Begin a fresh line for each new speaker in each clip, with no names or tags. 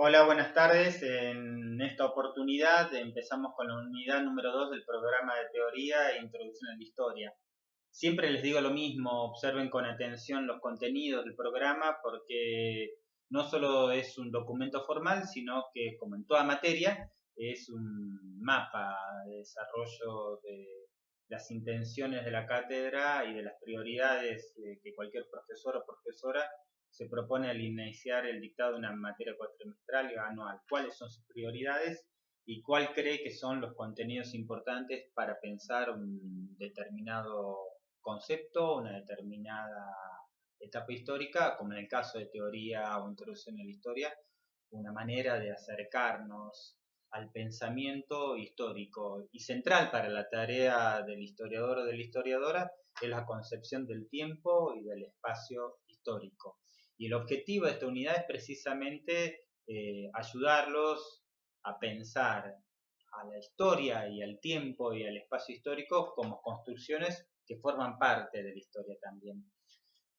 Hola, buenas tardes. En esta oportunidad empezamos con la unidad número 2 del programa de teoría e introducción a la historia. Siempre les digo lo mismo, observen con atención los contenidos del programa porque no solo es un documento formal, sino que, como en toda materia, es un mapa de desarrollo de las intenciones de la cátedra y de las prioridades que cualquier profesor o profesora se propone al iniciar el dictado de una materia cuatrimestral o anual. ¿Cuáles son sus prioridades y cuál cree que son los contenidos importantes para pensar un determinado concepto, una determinada etapa histórica, como en el caso de teoría o introducción a la historia, una manera de acercarnos al pensamiento histórico? Y central para la tarea del historiador o de la historiadora es la concepción del tiempo y del espacio histórico. Y el objetivo de esta unidad es precisamente ayudarlos a pensar a la historia y al tiempo y al espacio histórico como construcciones que forman parte de la historia también.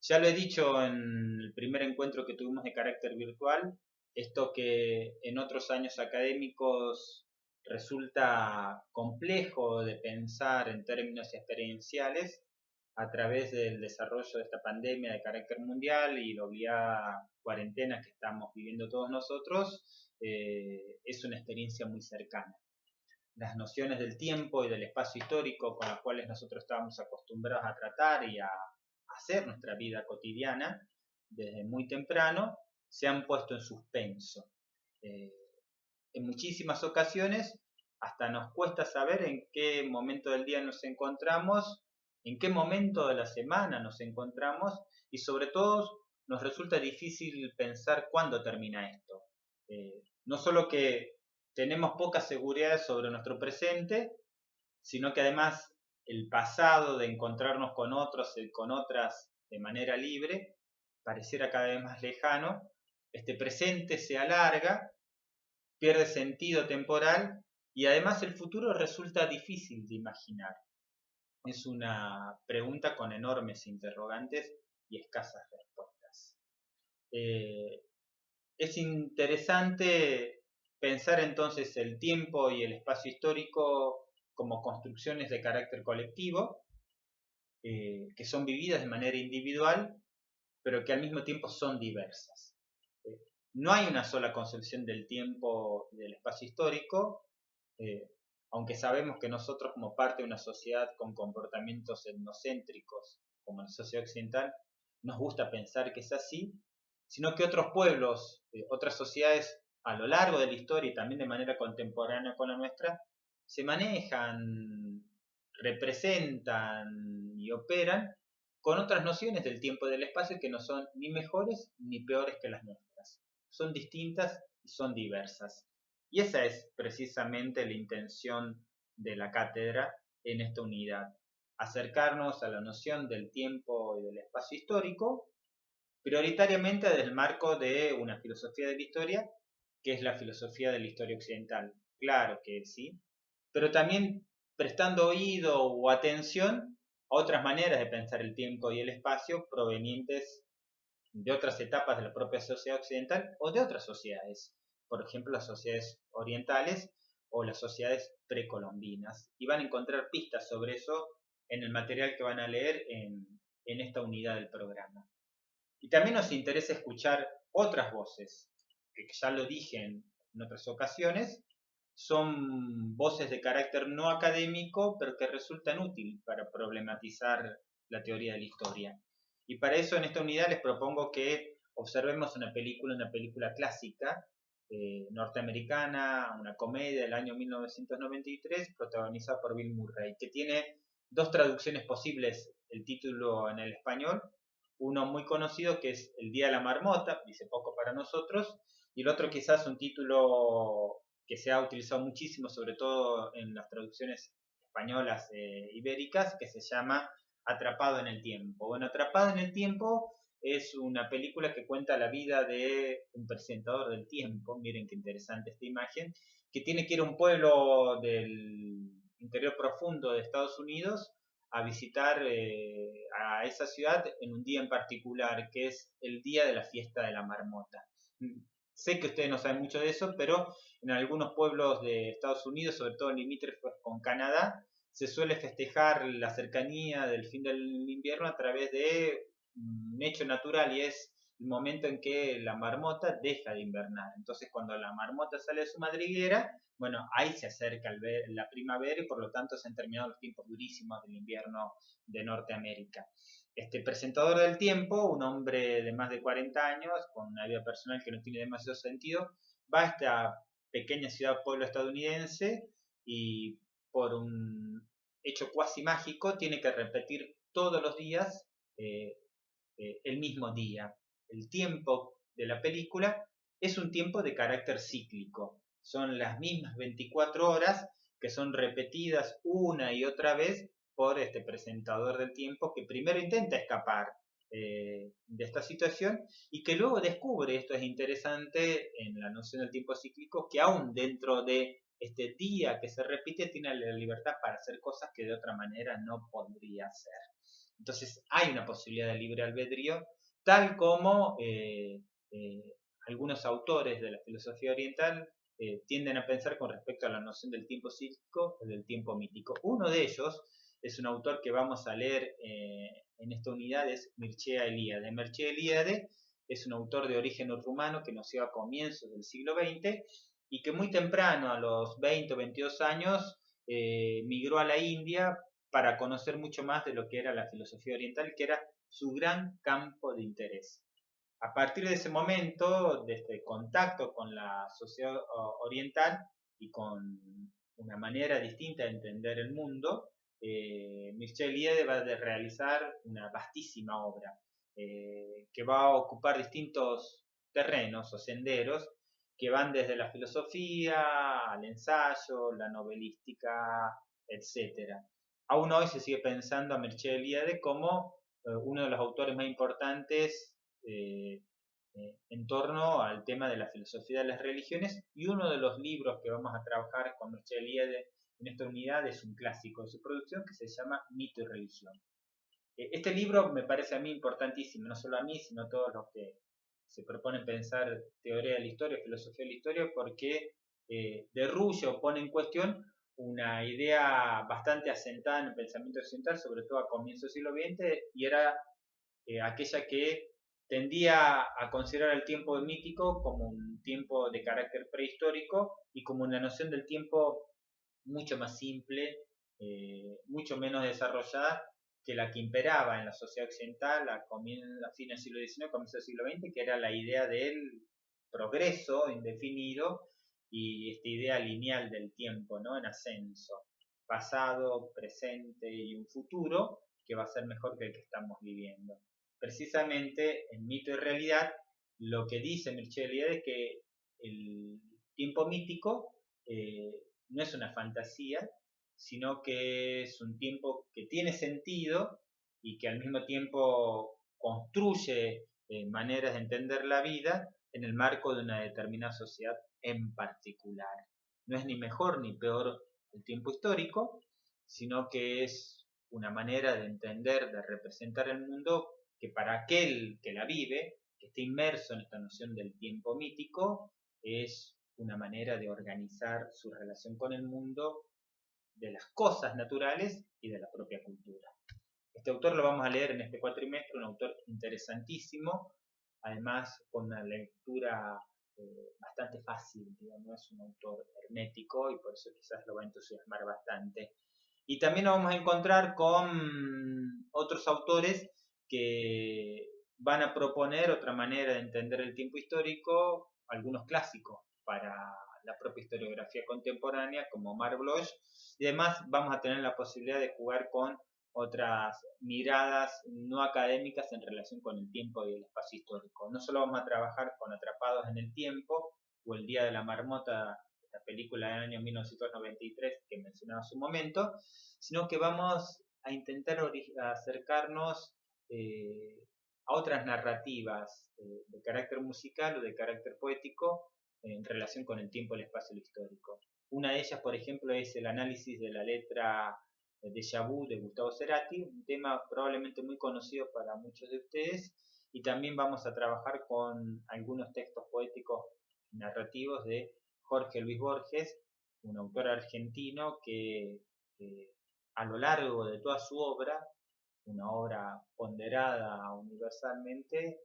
Ya lo he dicho en el primer encuentro que tuvimos de carácter virtual, esto que en otros años académicos resulta complejo de pensar en términos experienciales, a través del desarrollo de esta pandemia de carácter mundial y la obligada cuarentena que estamos viviendo todos nosotros, es una experiencia muy cercana. Las nociones del tiempo y del espacio histórico con las cuales nosotros estábamos acostumbrados a tratar y a hacer nuestra vida cotidiana desde muy temprano, se han puesto en suspenso. Eh, en muchísimas ocasiones hasta nos cuesta saber en qué momento del día nos encontramos, en qué momento de la semana nos encontramos y sobre todo nos resulta difícil pensar cuándo termina esto. No solo que tenemos poca seguridad sobre nuestro presente, sino que además el pasado de encontrarnos con otros y con otras de manera libre pareciera cada vez más lejano. Este presente se alarga, pierde sentido temporal y además el futuro resulta difícil de imaginar. Es una pregunta con enormes interrogantes y escasas respuestas. Eh, es interesante pensar entonces el tiempo y el espacio histórico como construcciones de carácter colectivo, que son vividas de manera individual, pero que al mismo tiempo son diversas. Eh, no hay una sola concepción del tiempo y del espacio histórico, eh, aunque sabemos que nosotros como parte de una sociedad con comportamientos etnocéntricos, como la sociedad occidental, nos gusta pensar que es así, sino que otros pueblos, otras sociedades a lo largo de la historia y también de manera contemporánea con la nuestra, se manejan, representan y operan con otras nociones del tiempo y del espacio que no son ni mejores ni peores que las nuestras. Son distintas y son diversas. Y esa es precisamente la intención de la cátedra en esta unidad. Acercarnos a la noción del tiempo y del espacio histórico, prioritariamente desde el marco de una filosofía de la historia, que es la filosofía de la historia occidental. Claro que sí, pero también prestando oído o atención a otras maneras de pensar el tiempo y el espacio provenientes de otras etapas de la propia sociedad occidental o de otras sociedades, por ejemplo las sociedades orientales o las sociedades precolombinas. Y van a encontrar pistas sobre eso en el material que van a leer en esta unidad del programa. Y también nos interesa escuchar otras voces, que ya lo dije en otras ocasiones, son voces de carácter no académico, pero que resultan útiles para problematizar la teoría de la historia. Y para eso en esta unidad les propongo que observemos una película clásica norteamericana, una comedia del año 1993, protagonizada por Bill Murray, que tiene dos traducciones posibles el título en el español. Uno muy conocido que es El Día de la Marmota, dice poco para nosotros, y el otro quizás un título que se ha utilizado muchísimo, sobre todo en las traducciones españolas ibéricas, que se llama Atrapado en el Tiempo. Bueno, Atrapado en el Tiempo es una película que cuenta la vida de un presentador del tiempo, miren qué interesante esta imagen, que tiene que ir a un pueblo del interior profundo de Estados Unidos a visitar a esa ciudad en un día en particular, que es el día de la fiesta de la marmota. sé que ustedes no saben mucho de eso, pero en algunos pueblos de Estados Unidos, sobre todo en limítrofes con Canadá, se suele festejar la cercanía del fin del invierno a través de un hecho natural, y es el momento en que la marmota deja de invernar. Entonces, cuando la marmota sale de su madriguera, bueno, ahí se acerca la primavera y por lo tanto se han terminado los tiempos durísimos del invierno de Norteamérica. Este presentador del tiempo, un hombre de más de 40 años, con una vida personal que no tiene demasiado sentido, va a esta pequeña ciudad pueblo estadounidense y por un hecho cuasi mágico tiene que repetir todos los días eh, el mismo día. El tiempo de la película es un tiempo de carácter cíclico. Son las mismas 24 horas que son repetidas una y otra vez por este presentador del tiempo que primero intenta escapar de esta situación y que luego descubre, esto es interesante en la noción del tiempo cíclico, que aún dentro de este día que se repite tiene la libertad para hacer cosas que de otra manera no podría hacer. Entonces hay una posibilidad de libre albedrío, tal como algunos autores de la filosofía oriental tienden a pensar con respecto a la noción del tiempo cíclico o del tiempo mítico. Uno de ellos es un autor que vamos a leer en esta unidad, es Mircea Eliade. Mircea Eliade es un autor de origen rumano que nació a comienzos del siglo XX y que muy temprano, a los 20 o 22 años, migró a la India para conocer mucho más de lo que era la filosofía oriental, que era su gran campo de interés. A partir de ese momento, de este contacto con la sociedad oriental y con una manera distinta de entender el mundo, Mircea Eliade va a realizar una vastísima obra que va a ocupar distintos terrenos o senderos que van desde la filosofía al ensayo, la novelística, etcétera. Aún hoy se sigue pensando a Mircea Eliade como uno de los autores más importantes en torno al tema de la filosofía de las religiones, y uno de los libros que vamos a trabajar con Mircea Eliade en esta unidad es un clásico de su producción que se llama Mito y Religión. Este libro me parece a mí importantísimo, no solo a mí, sino a todos los que se proponen pensar teoría de la historia, filosofía de la historia, porque derruye o pone en cuestión una idea bastante asentada en el pensamiento occidental, sobre todo a comienzos del siglo XX, y era aquella que tendía a considerar el tiempo mítico como un tiempo de carácter prehistórico y como una noción del tiempo mucho más simple, mucho menos desarrollada que la que imperaba en la sociedad occidental a fines del siglo XIX, comienzos del siglo XX, que era la idea del progreso indefinido y esta idea lineal del tiempo, ¿no? En ascenso, pasado, presente y un futuro que va a ser mejor que el que estamos viviendo. Precisamente en Mito y Realidad, lo que dice Mircea Eliade es que el tiempo mítico no es una fantasía, sino que es un tiempo que tiene sentido y que al mismo tiempo construye maneras de entender la vida en el marco de una determinada sociedad en particular. No es ni mejor ni peor el tiempo histórico, sino que es una manera de entender, de representar el mundo que para aquel que la vive, que esté inmerso en esta noción del tiempo mítico, es una manera de organizar su relación con el mundo, de las cosas naturales y de la propia cultura. Este autor lo vamos a leer en este cuatrimestre, un autor interesantísimo, además con una lectura bastante fácil, digamos, no es un autor hermético y por eso quizás lo va a entusiasmar bastante. Y también nos vamos a encontrar con otros autores que van a proponer otra manera de entender el tiempo histórico, algunos clásicos para la propia historiografía contemporánea, como Marc Bloch, y además vamos a tener la posibilidad de jugar con otras miradas no académicas en relación con el tiempo y el espacio histórico. No solo vamos a trabajar con Atrapados en el Tiempo o El Día de la Marmota, la película del año 1993 que mencionaba hace un momento, sino que vamos a intentar acercarnos a otras narrativas de carácter musical o de carácter poético en relación con el tiempo, el espacio y lo histórico. Una de ellas, por ejemplo, es el análisis de la letra Déjà Vu de Gustavo Cerati, un tema probablemente muy conocido para muchos de ustedes, y también vamos a trabajar con algunos textos poéticos narrativos de Jorge Luis Borges, un autor argentino que a lo largo de toda su obra, una obra ponderada universalmente,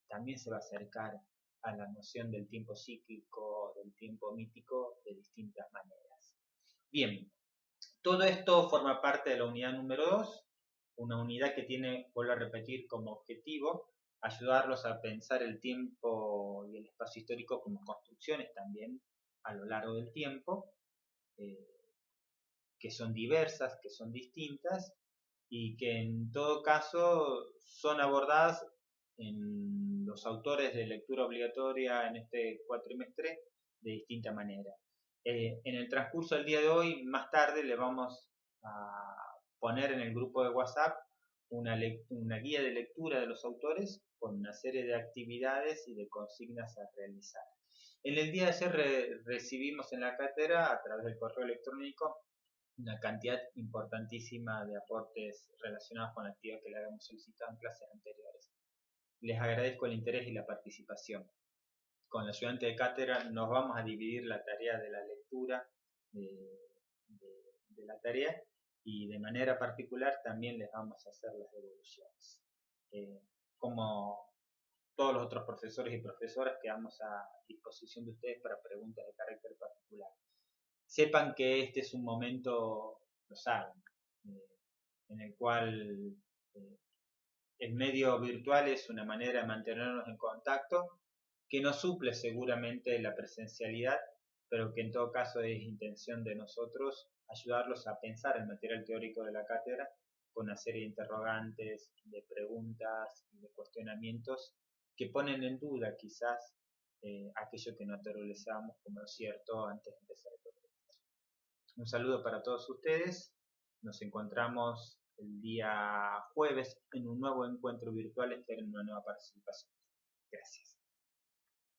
también se va a acercar a la noción del tiempo cíclico, del tiempo mítico, de distintas maneras. Bien, todo esto forma parte de la unidad número 2, una unidad que tiene, vuelvo a repetir, como objetivo ayudarlos a pensar el tiempo y el espacio histórico como construcciones también a lo largo del tiempo, que son diversas, que son distintas y que en todo caso son abordadas en los autores de lectura obligatoria en este cuatrimestre de distinta manera. En el transcurso del día de hoy, más tarde, le vamos a poner en el grupo de WhatsApp una guía de lectura de los autores con una serie de actividades y de consignas a realizar. En el día de ayer recibimos en la cátedra, a través del correo electrónico, una cantidad importantísima de aportes relacionados con la actividad que le habíamos solicitado en clases anteriores. Les agradezco el interés y la participación. Con la ayudante de cátedra nos vamos a dividir la tarea de la lectura de la tarea y de manera particular también les vamos a hacer las devoluciones. Como todos los otros profesores y profesoras, quedamos a disposición de ustedes para preguntas de carácter particular. Sepan que este es un momento, lo saben, en el cual el medio virtual es una manera de mantenernos en contacto, que no suple seguramente la presencialidad, pero que en todo caso es intención de nosotros ayudarlos a pensar el material teórico de la cátedra con una serie de interrogantes, de preguntas y de cuestionamientos que ponen en duda quizás aquello que naturalizamos como cierto antes de empezar el proyecto. Un saludo para todos ustedes. Nos encontramos el día jueves en un nuevo encuentro virtual. Esperen una nueva participación. Gracias.